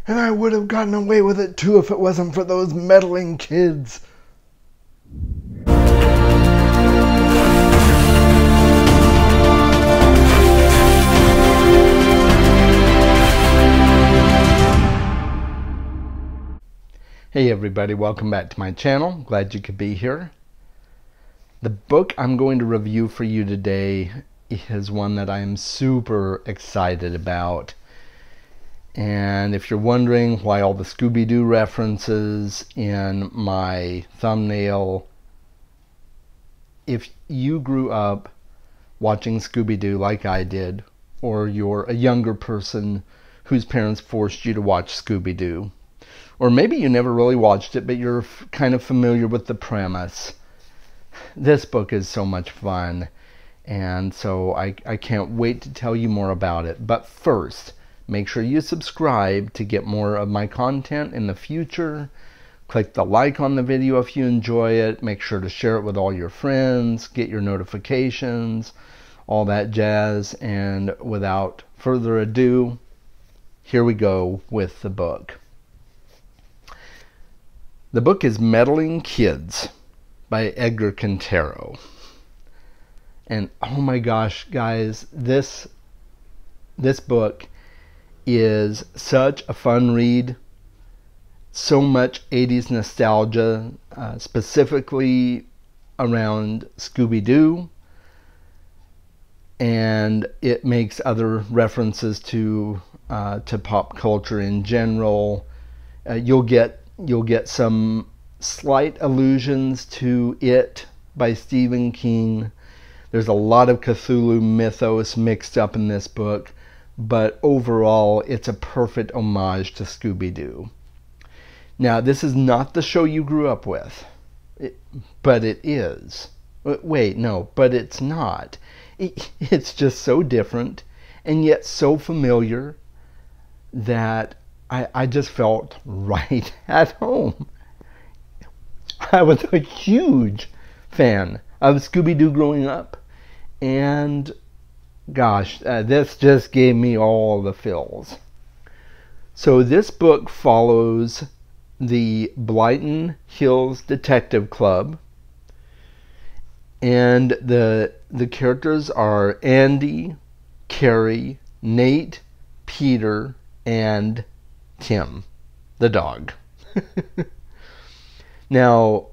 And I would have gotten away with it too if it wasn't for those meddling kids. Hey everybody, welcome back to my channel. Glad you could be here. The book I'm going to review for you today is one that I am super excited about. And if you're wondering why all the Scooby-Doo references in my thumbnail, if you grew up watching Scooby-Doo like I did, or you're a younger person whose parents forced you to watch Scooby-Doo, or maybe you never really watched it, but you're kind of familiar with the premise, this book is so much fun. And so I can't wait to tell you more about it. But first, make sure you subscribe to get more of my content in the future. Click the like on the video if you enjoy it. Make sure to share it with all your friends. Get your notifications. All that jazz. And without further ado, here we go with the book. The book is Meddling Kids by Edgar Cantero. And oh my gosh, guys, this book is such a fun read. So much 80s nostalgia, specifically around Scooby-Doo. And it makes other references to pop culture in general. You'll get some slight allusions to It by Stephen King. There's a lot of Cthulhu mythos mixed up in this book, but overall it's a perfect homage to Scooby-Doo. Now, this is not the show you grew up with, but it is. Wait, no, but it's not. It's just so different and yet so familiar that I just felt right at home. I was a huge fan of Scooby-Doo growing up, and gosh, this just gave me all the feels. So this book follows the Blyton Hills Detective Club, and the characters are Andy, Carrie, Nate, Peter, and Tim, the dog. Now,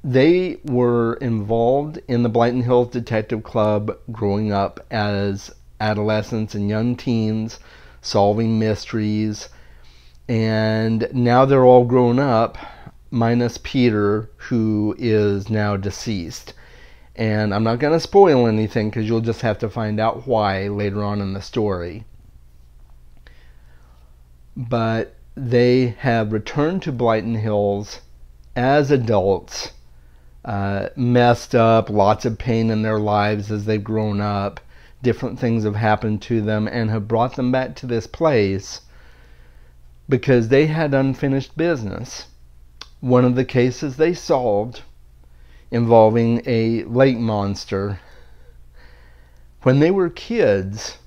they were involved in the Blyton Hills Detective Club growing up as adolescents and young teens, solving mysteries. And now they're all grown up, minus Peter, who is now deceased. And I'm not going to spoil anything because you'll just have to find out why later on in the story. But they have returned to Blyton Hills as adults, messed up, lots of pain in their lives as they've grown up. Different things have happened to them and have brought them back to this place because they had unfinished business. One of the cases they solved involving a lake monster. When they were kids,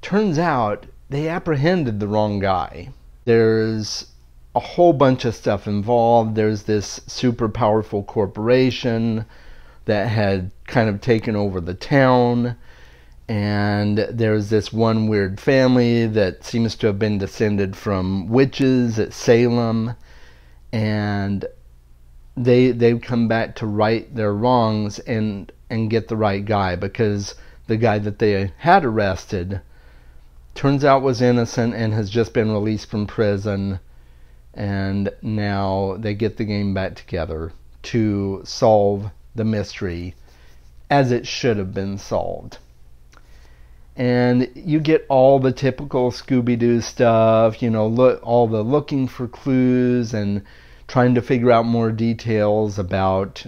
turns out they apprehended the wrong guy. There's a whole bunch of stuff involved. There's this super powerful corporation that had kind of taken over the town, and there's this one weird family that seems to have been descended from witches at Salem, and they've come back to right their wrongs and get the right guy, because the guy that they had arrested turns out was innocent and has just been released from prison. And now they get the game back together to solve the mystery as it should have been solved. And you get all the typical Scooby-Doo stuff, you know, all the looking for clues and trying to figure out more details about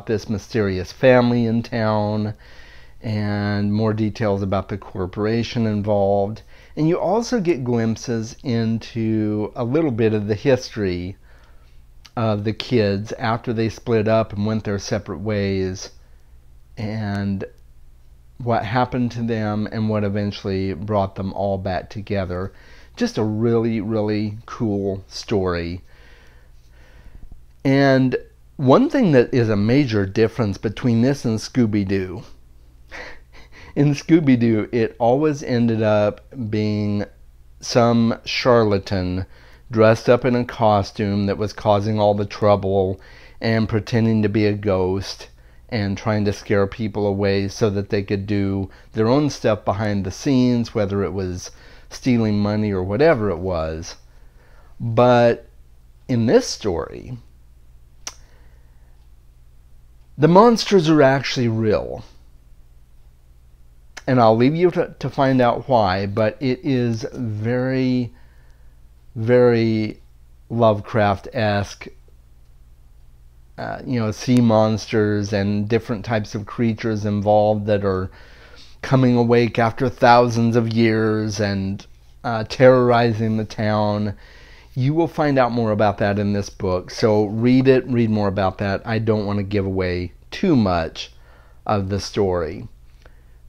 this mysterious family in town, and more details about the corporation involved. And you also get glimpses into a little bit of the history of the kids after they split up and went their separate ways, and what happened to them and what eventually brought them all back together. Just a really, really cool story. And one thing that is a major difference between this and Scooby-Doo, in Scooby-Doo, it always ended up being some charlatan dressed up in a costume that was causing all the trouble and pretending to be a ghost and trying to scare people away so that they could do their own stuff behind the scenes, whether it was stealing money or whatever it was. But in this story, the monsters are actually real. And I'll leave you to find out why, but it is very, very Lovecraft-esque. Sea monsters and different types of creatures involved that are coming awake after thousands of years and terrorizing the town. You will find out more about that in this book, so read it, read more about that. I don't want to give away too much of the story.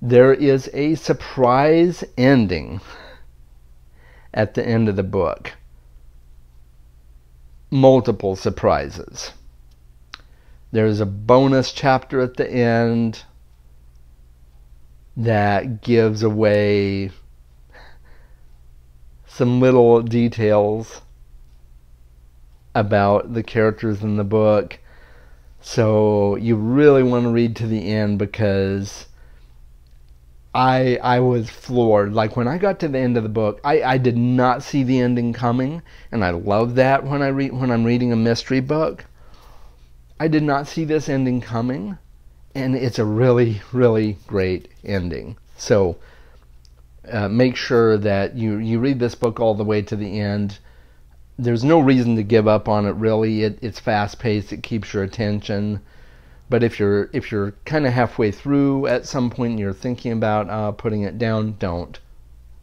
There is a surprise ending at the end of the book. Multiple surprises. There's a bonus chapter at the end that gives away some little details about the characters in the book. So you really want to read to the end, because I was floored. Like, when I got to the end of the book, I did not see the ending coming, and I love that when I'm reading a mystery book. I did not see this ending coming, and it's a really, really great ending. So make sure that you read this book all the way to the end. There's no reason to give up on it, really. It's fast-paced. It keeps your attention. But if you're kind of halfway through at some point and you're thinking about putting it down, don't.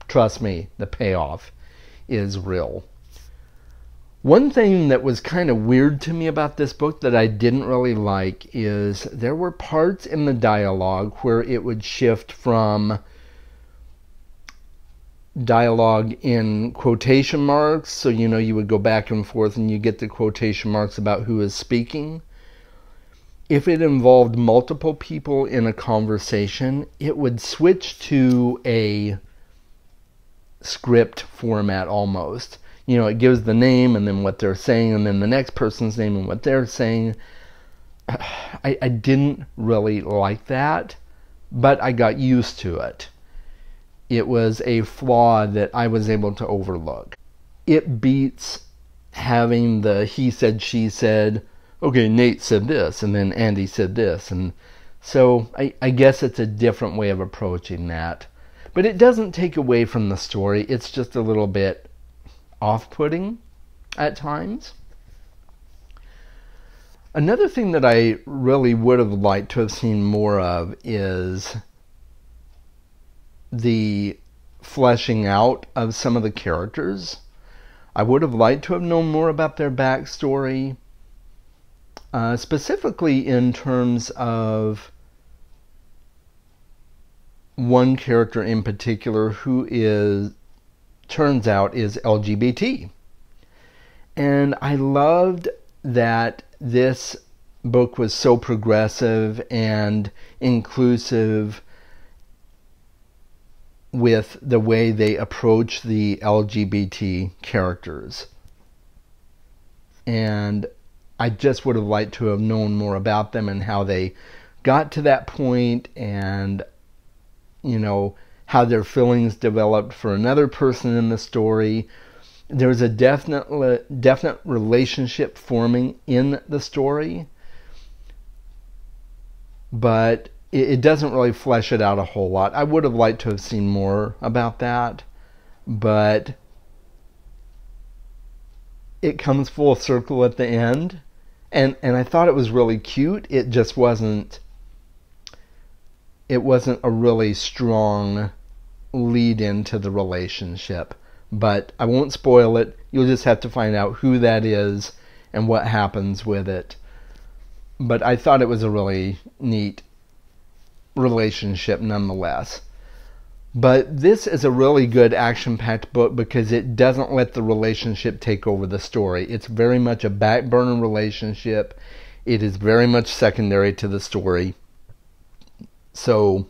Trust me, the payoff is real. One thing that was kind of weird to me about this book that I didn't really like is there were parts in the dialogue where it would shift from dialogue in quotation marks, so you would go back and forth and you get the quotation marks about who is speaking. If it involved multiple people in a conversation, it would switch to a script format almost. It gives the name and then what they're saying and then the next person's name and what they're saying. I didn't really like that, but I got used to it. It was a flaw that I was able to overlook. It beats having the he said, she said, okay, Nate said this, and then Andy said this. And so I guess it's a different way of approaching that. But it doesn't take away from the story. It's just a little bit off-putting at times. Another thing that I really would have liked to have seen more of is the fleshing out of some of the characters. I would have liked to have known more about their backstory, specifically in terms of one character in particular who turns out is LGBT. And I loved that this book was so progressive and inclusive with the way they approach the LGBT characters. And I just would have liked to have known more about them and how they got to that point, and how their feelings developed for another person in the story. There's a definite relationship forming in the story, but it doesn't really flesh it out a whole lot. I would have liked to have seen more about that, but it comes full circle at the end, and I thought it was really cute. It just wasn't. It wasn't a really strong lead into the relationship. But I won't spoil it. You'll just have to find out who that is and what happens with it. But I thought it was a really neat relationship nonetheless. But this is a really good action-packed book because it doesn't let the relationship take over the story. It's very much a back burner relationship. It is very much secondary to the story. So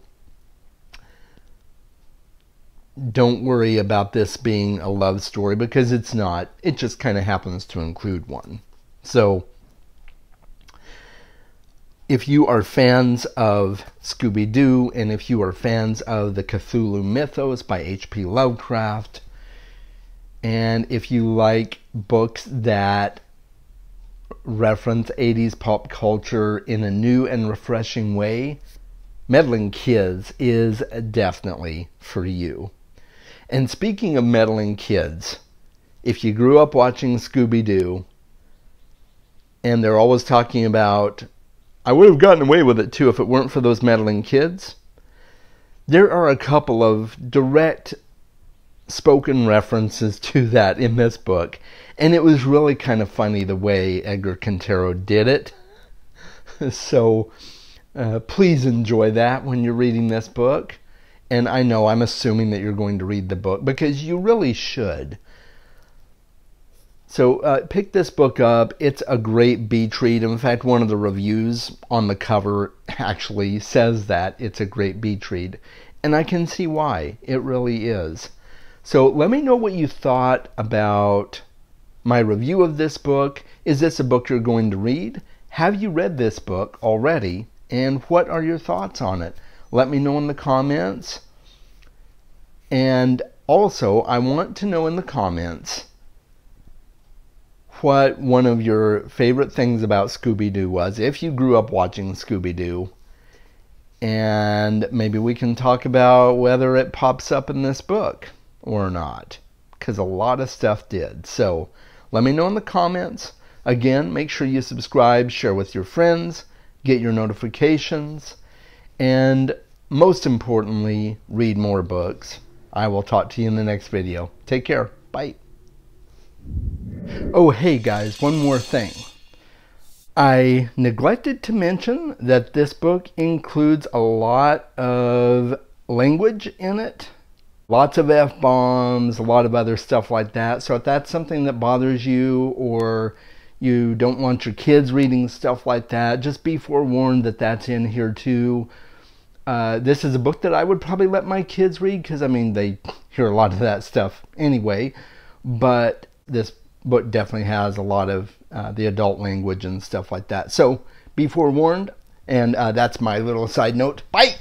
don't worry about this being a love story because it's not. It just kind of happens to include one. So if you are fans of Scooby-Doo and if you are fans of the Cthulhu Mythos by H.P. Lovecraft, and if you like books that reference 80s pop culture in a new and refreshing way, Meddling Kids is definitely for you. And speaking of meddling kids, if you grew up watching Scooby-Doo, and they're always talking about, I would have gotten away with it too if it weren't for those meddling kids, there are a couple of direct spoken references to that in this book. And it was really kind of funny the way Edgar Quintero did it. So please enjoy that when you're reading this book. And I know I'm assuming that you're going to read the book because you really should. So pick this book up. It's a great beach read. In fact, one of the reviews on the cover actually says that it's a great beach read. And I can see why. It really is. So let me know what you thought about my review of this book. Is this a book you're going to read? Have you read this book already? And what are your thoughts on it? Let me know in the comments. And also, I want to know in the comments what one of your favorite things about Scooby-Doo was, if you grew up watching Scooby-Doo. And maybe we can talk about whether it pops up in this book or not, because a lot of stuff did. So let me know in the comments. Again, make sure you subscribe, share with your friends, get your notifications, and most importantly, read more books. I will talk to you in the next video. Take care. Bye. Oh, hey guys, one more thing. I neglected to mention that this book includes a lot of language in it. Lots of F-bombs, a lot of other stuff like that. So if that's something that bothers you, or you don't want your kids reading stuff like that, just be forewarned that that's in here too. This is a book that I would probably let my kids read because, I mean, they hear a lot of that stuff anyway. But this book definitely has a lot of the adult language and stuff like that. So be forewarned, and that's my little side note. Bye!